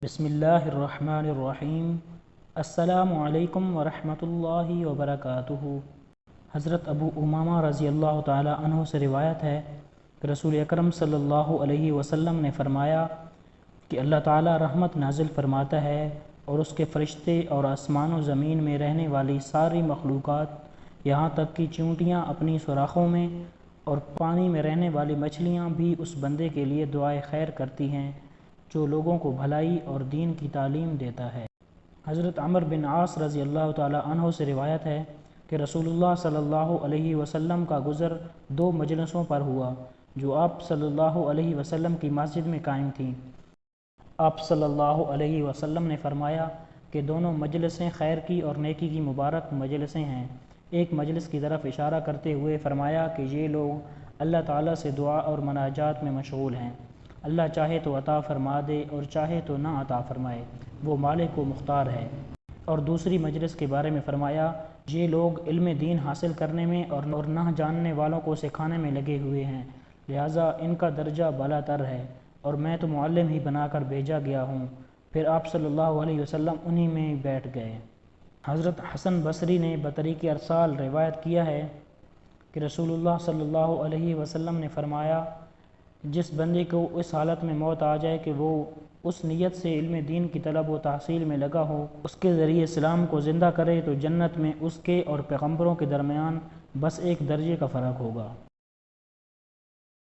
بسم اللہ الرحمن الرحیم۔ السلام علیکم ورحمۃ اللہ وبرکاتہ۔ حضرت ابو امامہ رضی اللہ تعالی عنہ سے روایت ہے کہ رسول اکرم صلی اللہ علیہ وسلم نے فرمایا کہ اللہ تعالی رحمت نازل فرماتا ہے اور اس کے فرشتے اور آسمان و زمین میں رہنے والی ساری مخلوقات یہاں تک کہ چیونٹیاں اپنی سوراخوں میں اور پانی میں رہنے والی مچھلیاں بھی اس بندے کے لیے دعائے خیر کرتی ہیں جو لوگوں کو بھلائی اور دین کی تعلیم دیتا ہے۔ حضرت عمر بن عاص رضی اللہ تعالی عنہ سے روایت ہے کہ رسول اللہ صلی اللہ علیہ وسلم کا گزر دو مجلسوں پر ہوا جو آپ صلی اللہ علیہ وسلم کی مسجد میں قائم تھیں۔ آپ صلی اللہ علیہ وسلم نے فرمایا کہ دونوں مجلسیں خیر کی اور نیکی کی مبارک مجلسیں ہیں۔ ایک مجلس کی طرف اشارہ کرتے ہوئے فرمایا کہ یہ لوگ اللہ تعالیٰ سے دعا اور مناجات میں مشغول ہیں۔ اللہ چاہے تو عطا فرما دے اور چاہے تو نہ عطا فرمائے، وہ مالک و مختار ہے۔ اور دوسری مجلس کے بارے میں فرمایا یہ لوگ علم دین حاصل کرنے میں اور نہ جاننے والوں کو سکھانے میں لگے ہوئے ہیں، لہٰذا ان کا درجہ بالا تر ہے اور میں تو معلم ہی بنا کر بھیجا گیا ہوں۔ پھر آپ صلی اللہ علیہ وسلم انہی میں بیٹھ گئے۔ حضرت حسن بصری نے بطریق ارسال روایت کیا ہے کہ رسول اللہ صلی اللہ علیہ وسلم نے فرمایا جس بندے کو اس حالت میں موت آ جائے کہ وہ اس نیت سے علم دین کی طلب و تحصیل میں لگا ہو اس کے ذریعے اسلام کو زندہ کرے تو جنت میں اس کے اور پیغمبروں کے درمیان بس ایک درجے کا فرق ہوگا۔